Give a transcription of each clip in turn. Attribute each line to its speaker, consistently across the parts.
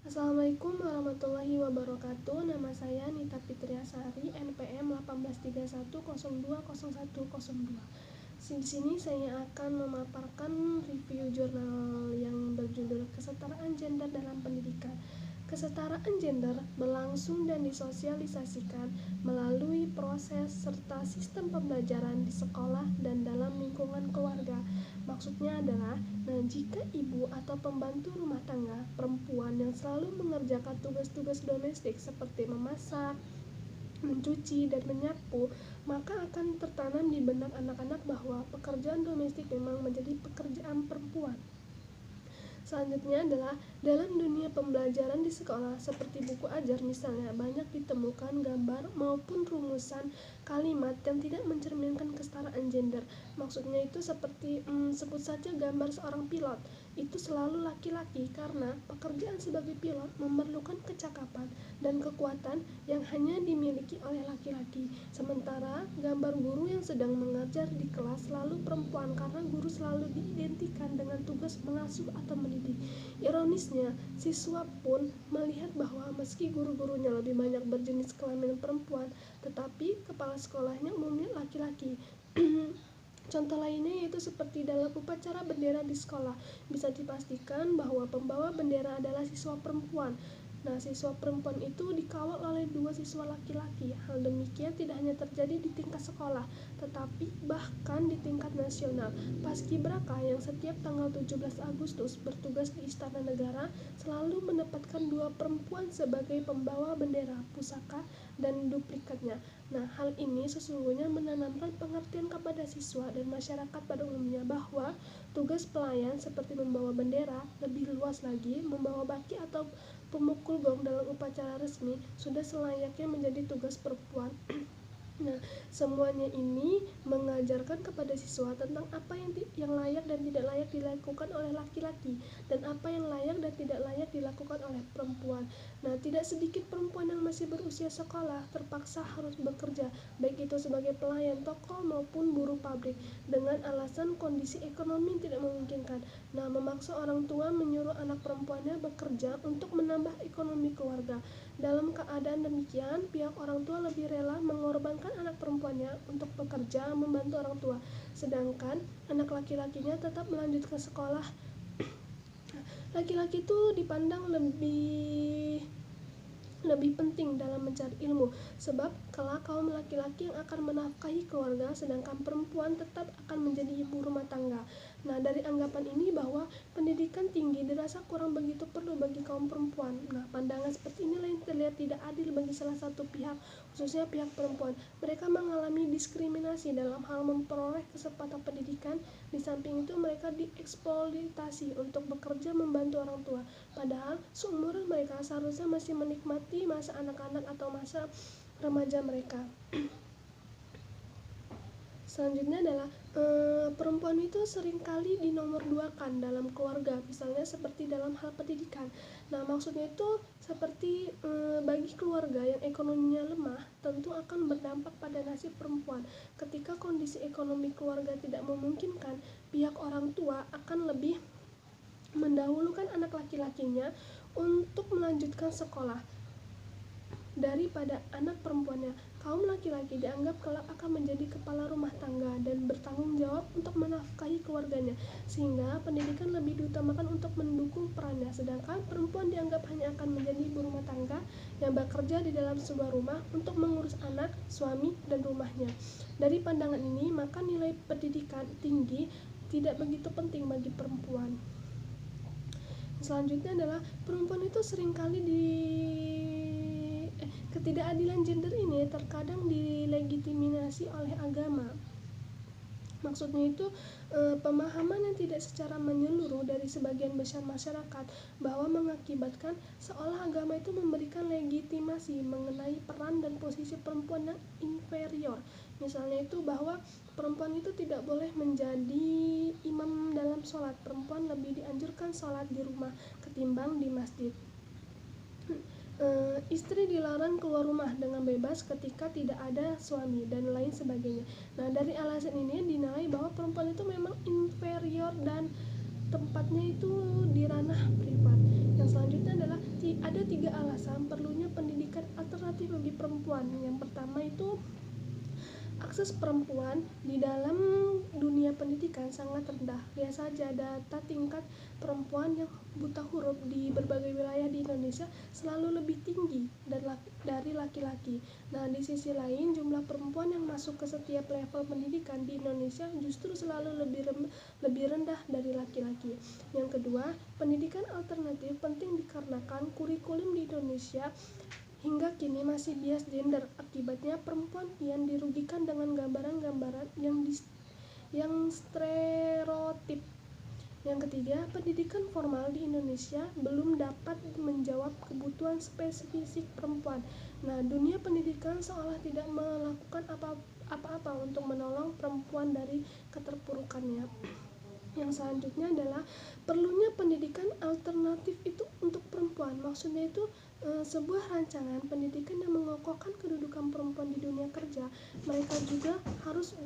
Speaker 1: Assalamualaikum warahmatullahi wabarakatuh. Nama saya Nita Fitriasari, NPM 1831020102. Di sini saya akan memaparkan review jurnal yang berjudul Kesetaraan Gender dalam Pendidikan. Kesetaraan gender berlangsung dan disosialisasikan melalui proses serta sistem pembelajaran di sekolah dan dalam lingkungan keluarga. Maksudnya adalah, jika ibu atau pembantu rumah tangga perempuan yang selalu mengerjakan tugas-tugas domestik seperti memasak, mencuci, dan menyapu, maka akan tertanam di benak anak-anak bahwa pekerjaan domestik memang menjadi pekerjaan perempuan. Selanjutnya adalah dalam dunia pembelajaran di sekolah seperti buku ajar misalnya, banyak ditemukan gambar maupun rumusan kalimat yang tidak mencerminkan kesetaraan gender. Maksudnya itu seperti sebut saja gambar seorang pilot, itu selalu laki-laki karena pekerjaan sebagai pilot memerlukan kecakapan dan kekuatan yang hanya dimiliki oleh laki-laki. Sementara gambar guru yang sedang mengajar di kelas selalu perempuan karena guru selalu diidentikan dengan tugas mengasuh atau mendidik. Ironisnya, siswa pun melihat bahwa meski guru-gurunya lebih banyak berjenis kelamin perempuan, tetapi kepala sekolahnya umumnya laki-laki. Contoh lainnya yaitu seperti dalam upacara bendera di sekolah, bisa dipastikan bahwa pembawa bendera adalah siswa perempuan. Nah, siswa perempuan itu dikawal oleh 2 siswa laki-laki. Hal demikian tidak hanya terjadi di tingkat sekolah, tetapi bahkan di tingkat nasional. Paskibraka yang setiap tanggal 17 Agustus bertugas di Istana Negara selalu menempatkan 2 perempuan sebagai pembawa bendera, pusaka, dan duplikatnya. Nah, hal ini sesungguhnya menanamkan pengertian kepada siswa dan masyarakat pada umumnya bahwa tugas pelayan seperti membawa bendera, lebih luas lagi membawa baki atau pemukul gong dalam upacara resmi sudah selayaknya menjadi tugas perempuan. Nah, semuanya ini mengajarkan kepada siswa tentang apa yang layak dan tidak layak dilakukan oleh laki-laki dan apa yang layak dan tidak layak dilakukan oleh perempuan. Nah, tidak sedikit perempuan yang masih berusia sekolah terpaksa harus bekerja, baik itu sebagai pelayan toko maupun buruh pabrik, dengan alasan kondisi ekonomi tidak memungkinkan. Nah, memaksa orang tua menyuruh anak perempuannya bekerja untuk menambah ekonomi keluarga. Dalam keadaan demikian, pihak orang tua lebih rela mengorbankan anak perempuannya untuk bekerja membantu orang tua, sedangkan anak laki-lakinya tetap melanjutkan sekolah. Laki-laki itu dipandang lebih penting dalam mencari ilmu, sebab kelak kaum laki-laki yang akan menafkahi keluarga, sedangkan perempuan tetap akan menjadi ibu rumah tangga. Nah, dari anggapan ini bahwa pendidikan tinggi dirasa kurang begitu perlu bagi kaum perempuan. Nah, pandangan seperti inilah yang terlihat tidak adil bagi salah satu pihak, khususnya pihak perempuan. Mereka mengalami diskriminasi dalam hal memperoleh kesempatan pendidikan. Di samping itu mereka dieksploitasi untuk bekerja membantu orang tua, padahal seumuran mereka seharusnya masih menikmati masa anak-anak atau masa remaja mereka. Selanjutnya adalah perempuan itu seringkali dinomorduakan dalam keluarga, misalnya seperti dalam hal pendidikan. Nah, maksudnya itu seperti bagi keluarga yang ekonominya lemah, tentu akan berdampak pada nasib perempuan. Ketika kondisi ekonomi keluarga tidak memungkinkan, pihak orang tua akan lebih mendahulukan anak laki-lakinya untuk melanjutkan sekolah daripada anak perempuannya. Kaum laki-laki dianggap kelak akan menjadi kepala rumah tangga dan bertanggung jawab untuk menafkahi keluarganya, sehingga pendidikan lebih diutamakan untuk mendukung perannya, sedangkan perempuan dianggap hanya akan menjadi ibu rumah tangga yang bekerja di dalam sebuah rumah untuk mengurus anak, suami, dan rumahnya. Dari pandangan ini, maka nilai pendidikan tinggi tidak begitu penting bagi perempuan. Selanjutnya adalah perempuan itu seringkali ketidakadilan gender ini terkadang dilegitimasi oleh agama. Maksudnya itu pemahaman yang tidak secara menyeluruh dari sebagian besar masyarakat bahwa mengakibatkan seolah agama itu memberikan legitimasi mengenai peran dan posisi perempuan yang inferior. Misalnya itu bahwa perempuan itu tidak boleh menjadi imam dalam sholat, perempuan lebih dianjurkan sholat di rumah ketimbang di masjid. Istri dilarang keluar rumah dengan bebas ketika tidak ada suami dan lain sebagainya. Nah, dari alasan ini dinilai bahwa perempuan itu memang inferior dan tempatnya itu di ranah privat. Yang selanjutnya adalah ada 3 alasan perlunya pendidikan alternatif bagi perempuan. Yang pertama itu akses perempuan di dalam dunia pendidikan sangat rendah. Lihat saja data tingkat perempuan yang buta huruf di berbagai wilayah di Indonesia selalu lebih tinggi dari laki-laki. Nah, di sisi lain jumlah perempuan yang masuk ke setiap level pendidikan di Indonesia justru selalu lebih rendah dari laki-laki. Yang kedua, pendidikan alternatif penting dikarenakan kurikulum di Indonesia hingga kini masih bias gender. Akibatnya perempuan kian dirugikan dengan gambaran-gambaran yang stereotip. Yang ketiga, pendidikan formal di Indonesia belum dapat menjawab kebutuhan spesifik perempuan. Nah, dunia pendidikan seolah tidak melakukan apa-apa untuk menolong perempuan dari keterpurukannya. Yang selanjutnya adalah perlunya pendidikan alternatif itu untuk perempuan. Maksudnya itu sebuah rancangan pendidikan yang mengokohkan kedudukan perempuan di dunia kerja. Mereka juga harus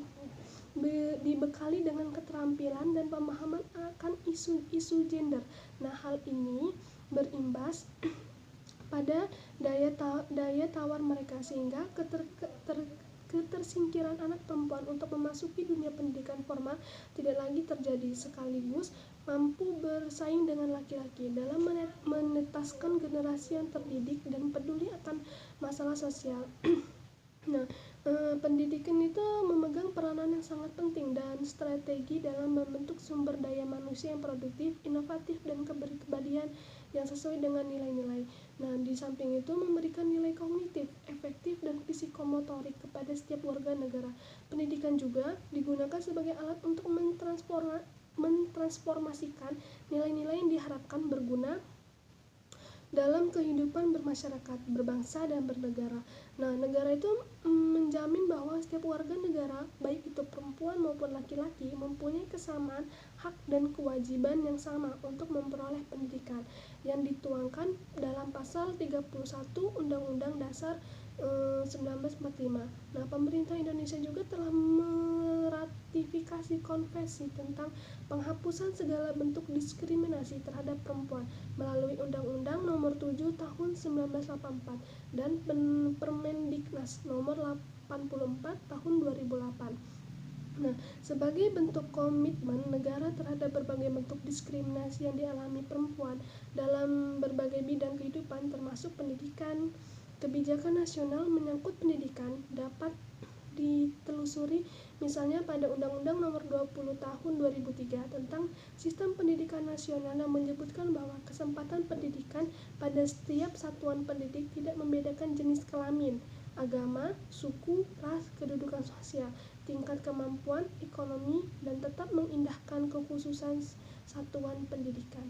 Speaker 1: dibekali dengan keterampilan dan pemahaman akan isu-isu gender. Nah, hal ini berimbas pada daya tawar mereka sehingga ketersingkiran anak perempuan untuk memasuki dunia pendidikan formal tidak lagi terjadi, sekaligus mampu bersaing dengan laki-laki dalam menetaskan generasi yang terdidik dan peduli akan masalah sosial. Nah, pendidikan itu memegang peranan yang sangat penting dan strategi dalam membentuk sumber daya manusia yang produktif, inovatif, dan kepribadian yang sesuai dengan nilai-nilai. Nah, di samping itu memberikan nilai kognitif, efektif, dan psikomotorik kepada setiap warga negara. Pendidikan juga digunakan sebagai alat untuk mentransformasikan nilai-nilai yang diharapkan berguna dalam kehidupan bermasyarakat, berbangsa, dan bernegara. Nah, negara itu menjamin bahwa setiap warga negara, baik itu perempuan maupun laki-laki, mempunyai kesamaan hak dan kewajiban yang sama untuk memperoleh pendidikan yang dituangkan dalam pasal 31 Undang-Undang Dasar 1945. Nah, pemerintah Indonesia juga telah meratifikasi konvensi tentang penghapusan segala bentuk diskriminasi terhadap perempuan melalui Undang-Undang Nomor 7 Tahun 1984 dan Permendiknas Nomor 84 Tahun 2008. Nah, sebagai bentuk komitmen negara terhadap berbagai bentuk diskriminasi yang dialami perempuan dalam berbagai bidang kehidupan termasuk pendidikan, kebijakan nasional menyangkut pendidikan dapat ditelusuri misalnya pada Undang-Undang Nomor 20 Tahun 2003 tentang Sistem Pendidikan Nasional yang menyebutkan bahwa kesempatan pendidikan pada setiap satuan pendidik tidak membedakan jenis kelamin, agama, suku, ras, kedudukan sosial, tingkat kemampuan ekonomi, dan tetap mengindahkan kekhususan satuan pendidikan.